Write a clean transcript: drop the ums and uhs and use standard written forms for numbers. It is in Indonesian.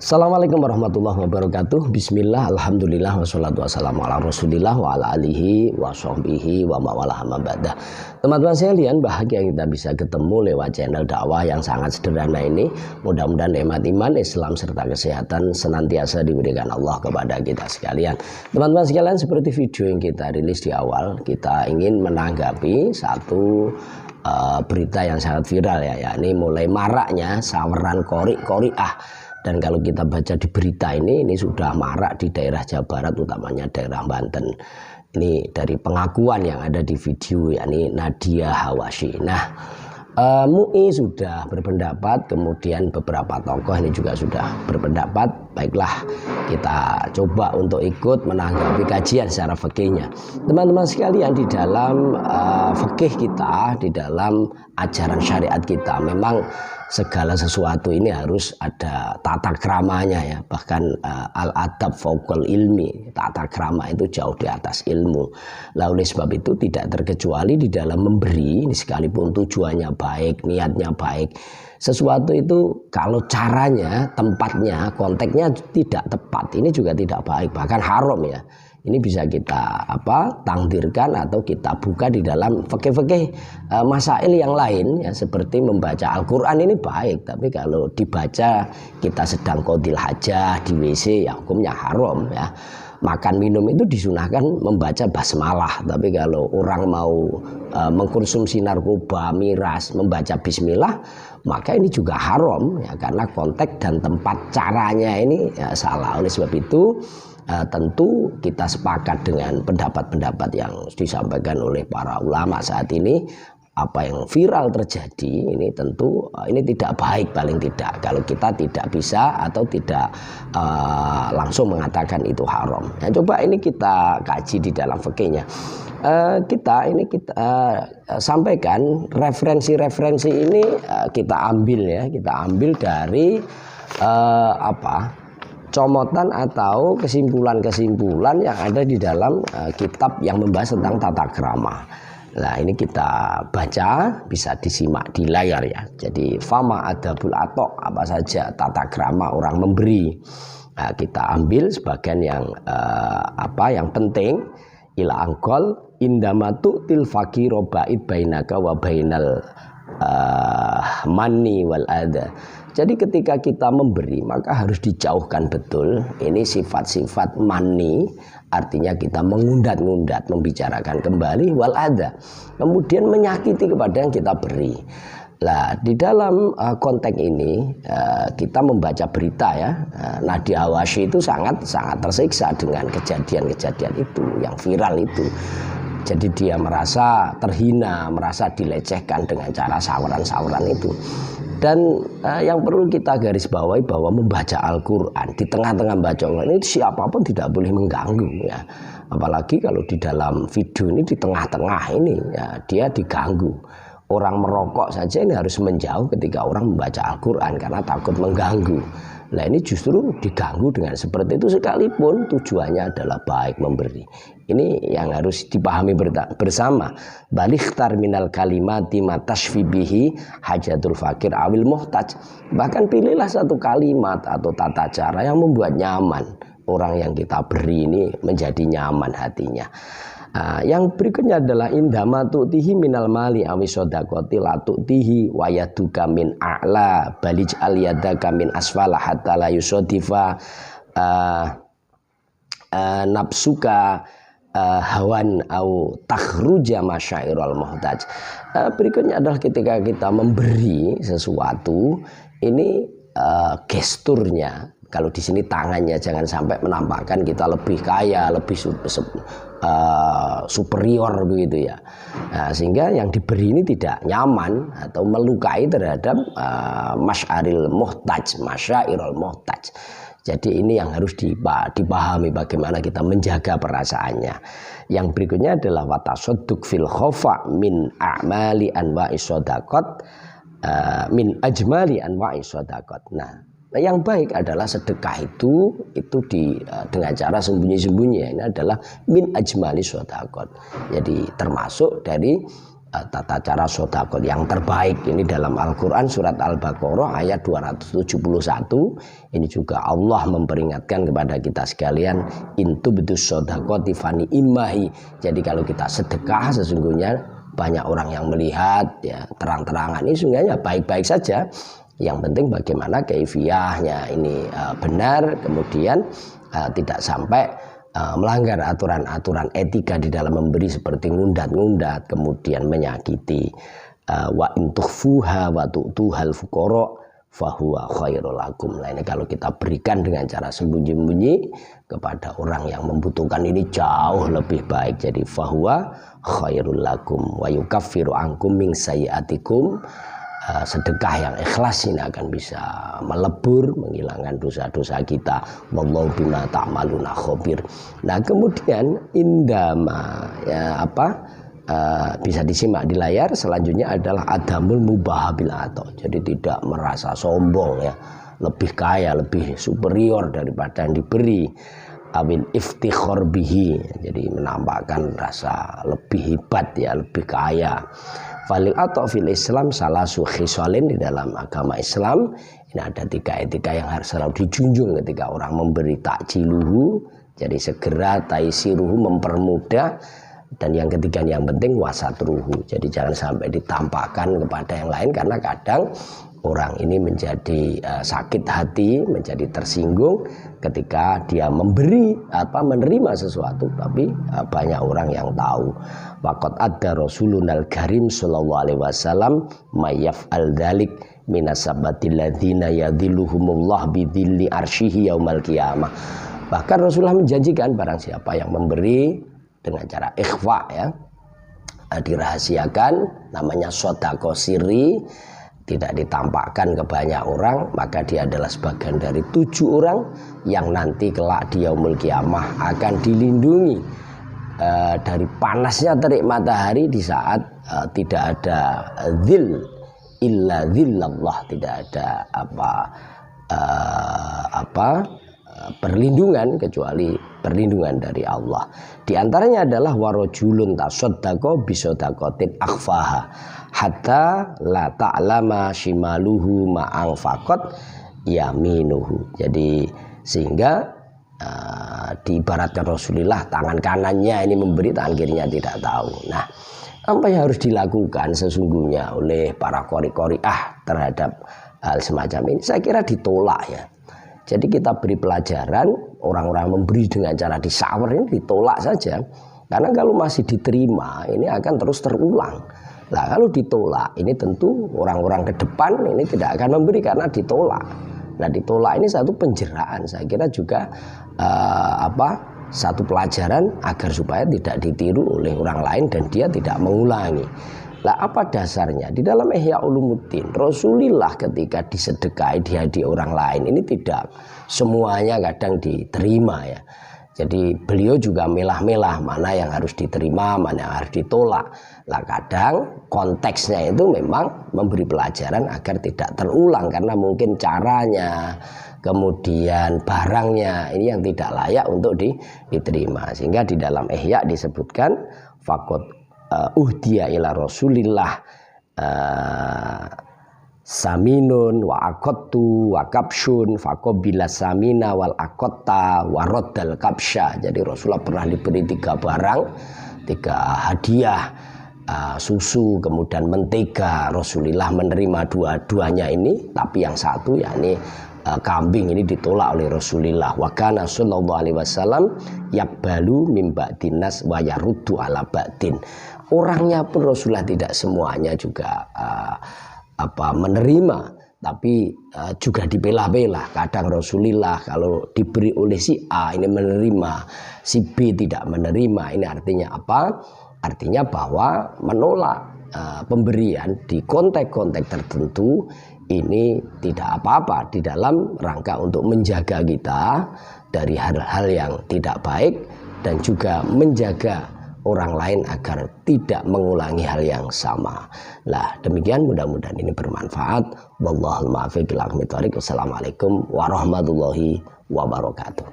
Assalamualaikum warahmatullahi wabarakatuh. Bismillah, alhamdulillah, wassalatu wassalamu ala rasulillah wa ala alihi wa sahbihi wa mawalah mabadah. Teman-teman sekalian, bahagia kita bisa ketemu lewat channel dakwah yang sangat sederhana ini. Mudah-mudahan nikmat iman, Islam serta kesehatan senantiasa diberikan Allah kepada kita sekalian. Teman-teman sekalian, seperti video yang kita rilis di awal, kita ingin menanggapi satu berita yang sangat viral ya, yakni mulai maraknya saweran qori-qoriah. Dan kalau kita baca di berita ini sudah marak di daerah Jawa Barat, utamanya daerah Banten. Ini dari pengakuan yang ada di video, yakni Nadia Hawashi. Nah, MUI sudah berpendapat, kemudian beberapa tokoh ini juga sudah berpendapat. Baiklah, kita coba untuk ikut menanggapi kajian secara fikihnya. Teman-teman sekalian, di dalam fikih kita, di dalam ajaran syariat kita, memang segala sesuatu ini harus ada tata kramanya ya. Bahkan al-adab fauqal ilmi, tata krama itu jauh di atas ilmu. Lalu oleh sebab itu tidak terkecuali di dalam memberi, ini sekalipun tujuannya baik, niatnya baik, sesuatu itu kalau caranya, tempatnya, konteksnya tidak tepat, ini juga tidak baik, bahkan haram ya. Ini bisa kita tangdirkan atau kita buka di dalam fikih-fikih masail yang lain ya, seperti membaca Al-Qur'an ini baik, tapi kalau dibaca kita sedang qadil hajah di WC ya hukumnya haram ya. Makan minum itu disunahkan membaca basmalah, tapi kalau orang mau mengkonsumsi narkoba, miras, membaca bismillah, maka ini juga haram ya, karena konteks dan tempat caranya ini ya, salah. Oleh sebab itu tentu kita sepakat dengan pendapat-pendapat yang disampaikan oleh para ulama saat ini. Apa yang viral terjadi ini tentu ini tidak baik, paling tidak kalau kita tidak bisa atau tidak langsung mengatakan itu haram. Nah, coba ini kita kaji di dalam fikihnya. Kita sampaikan referensi-referensi ini kita ambil ya, kita ambil dari comotan atau kesimpulan-kesimpulan yang ada di dalam kitab yang membahas tentang tata krama. Nah, ini kita baca, bisa disimak di layar ya. Jadi fama adabul atok, apa saja tata krama orang memberi. Nah, kita ambil sebagian yang yang penting. Ila angkol indamatu til fakiro ba'id bainaka wa bainal mani wal adha. Jadi ketika kita memberi maka harus dijauhkan betul ini sifat-sifat mani, artinya kita mengundat-ngundat, membicarakan kembali, wal adha, kemudian menyakiti kepada yang kita beri. Nah, di dalam konteks ini kita membaca berita ya, Nadia Hawashi itu sangat tersiksa dengan kejadian-kejadian itu yang viral itu. Jadi dia merasa terhina, merasa dilecehkan dengan cara saweran-saweran itu. Dan yang perlu kita garis bawahi bahwa membaca Al-Quran di tengah-tengah baca Al-Quran ini siapapun tidak boleh mengganggu ya. Apalagi kalau di dalam video ini di tengah-tengah ini ya, dia diganggu. Orang merokok saja ini harus menjauh ketika orang membaca Al-Quran karena takut mengganggu. Nah, ini justru diganggu dengan seperti itu sekalipun tujuannya adalah baik, memberi. Ini yang harus dipahami bersama. Balightar minal kalimati matashfi bihi hajatul fakir awil muhtaj. Bahkan pilihlah satu kalimat atau tata cara yang membuat nyaman orang yang kita beri ini, menjadi nyaman hatinya. Yang berikutnya adalah indama tu'tihi minal mali awi sodakoti la tu'tihi wa yaduka min a'la balij al yadaka min asfala hatta la yusodifa nafsuka hawan au takhruja masyairul muhtaj. Berikutnya adalah ketika kita memberi sesuatu ini gesturnya. Kalau di sini tangannya jangan sampai menampakkan kita lebih kaya, lebih superior begitu ya. Nah, sehingga yang diberi ini tidak nyaman atau melukai terhadap masyairul muhtaj. Jadi ini yang harus dipahami bagaimana kita menjaga perasaannya. Yang berikutnya adalah watasadduk fil khofa min a'mali anwa'i shadaqat min ajmali anwa'i shadaqat. Nah, yang baik adalah sedekah itu dengan cara sembunyi-sembunyi. Ini adalah min ajmali shadaqat. Jadi termasuk dari tata cara sedekah yang terbaik. Ini dalam Al-Quran surat Al-Baqarah ayat 271. Ini juga Allah memperingatkan kepada kita sekalian, intubdus shadaqati fani imahi. Jadi kalau kita sedekah sesungguhnya banyak orang yang melihat ya, terang-terangan ini sesungguhnya baik-baik saja. Yang penting bagaimana kaifiyahnya ini benar, kemudian tidak sampai melanggar aturan-aturan etika di dalam memberi seperti ngundat-ngundat, kemudian menyakiti. Wa intukhfuha wa tu'tuhal fuqara fahuwa khairul lakum. Nah, ini kalau kita berikan dengan cara sembunyi-sembunyi kepada orang yang membutuhkan ini jauh lebih baik. Jadi fahuwa khairul lakum wa yukaffiru ankum min sayyiatikum. Sedekah yang ikhlas ini akan bisa melebur, menghilangkan dosa-dosa kita. Wallahu bima ta'maluna khabir. Nah, kemudian indama ya bisa disimak di layar. Selanjutnya adalah adamul mubahabil atau. Jadi tidak merasa sombong ya, lebih kaya, lebih superior daripada yang diberi. Awil iftikhor bihi, jadi menampakkan rasa lebih hebat ya, lebih kaya. Falil atau fil Islam salah khisalin, di dalam agama Islam ini ada 3 etika yang harus selalu dijunjung ketika orang memberi takjiluhu, jadi segera, taisiruhu, mempermudah, dan yang ketiga yang penting wasatruhu, jadi jangan sampai ditampakkan kepada yang lain, karena kadang orang ini menjadi sakit hati, menjadi tersinggung ketika dia menerima sesuatu, tapi banyak orang yang tahu. Waqad adda Rasulunal Karim sallallahu alaihi wasallam mayaf'al dzalik minasabatil ladzina yadhilluhumullah bidzilli arsyihi yaumal qiyamah. Bahkan Rasulullah menjanjikan barang siapa yang memberi dengan cara ikhfa ya, dirahasiakan, namanya sedekah sirri, tidak ditampakkan ke banyak orang, maka dia adalah sebagian dari 7 orang yang nanti kelak di yaumul qiyamah akan dilindungi dari panasnya terik matahari di saat tidak ada dzil illa dzillallah, tidak ada perlindungan kecuali perlindungan dari Allah. Di antaranya adalah warajulun tasaddaqa bisadaqatin akhfaha hatta la ta'lama shimaluhu ma anfaqat yaminuhu. Jadi sehingga diibaratkan Rasulullah tangan kanannya ini memberi, tangan kirinya tidak tahu. Nah, apa yang harus dilakukan sesungguhnya oleh para qori-qori'ah terhadap hal semacam ini? Saya kira ditolak ya. Jadi kita beri pelajaran, orang-orang memberi dengan cara disawer ini ditolak saja. Karena kalau masih diterima ini akan terus terulang. Nah, kalau ditolak ini tentu orang-orang ke depan ini tidak akan memberi karena ditolak. Nah, ditolak ini satu penjeraan, saya kira juga satu pelajaran agar supaya tidak ditiru oleh orang lain dan dia tidak mengulangi. Lah, apa dasarnya? Di dalam Ihya Ulumuddin, Rasulullah ketika disedekahi di hadiah orang lain ini tidak semuanya kadang diterima ya. Jadi beliau juga milah-milah mana yang harus diterima, mana yang harus ditolak. Lah, kadang konteksnya itu memang memberi pelajaran agar tidak terulang karena mungkin caranya, kemudian barangnya ini yang tidak layak untuk diterima. Sehingga di dalam Ihya disebutkan faqad uhdiya ila Rasulillah saminun wa aqattu wa kapsyun faqabila samina wal aqatta wa raddal kapsya. Jadi Rasulullah pernah diberi 3 barang, 3 hadiah, susu kemudian mentega. Rasulullah menerima dua-duanya ini, tapi yang satu yakni kambing ini ditolak oleh Rasulullah. Wa kana sallallahu alaihi wasallam yaqbalu min ba'dinas wa yaruddu ala ba'din. Orangnya pun Rasulullah tidak semuanya juga menerima, tapi juga dibelah-belah. Kadang Rasulullah kalau diberi oleh si A ini menerima, si B tidak menerima. Ini artinya apa? Artinya bahwa menolak pemberian di konteks-konteks tertentu ini tidak apa-apa di dalam rangka untuk menjaga kita dari hal-hal yang tidak baik dan juga menjaga orang lain agar tidak mengulangi hal yang sama. Nah, demikian, mudah-mudahan ini bermanfaat. Wallahul muwaffiq ila aqwamit thoriq. Wassalamualaikum warahmatullahi wabarakatuh.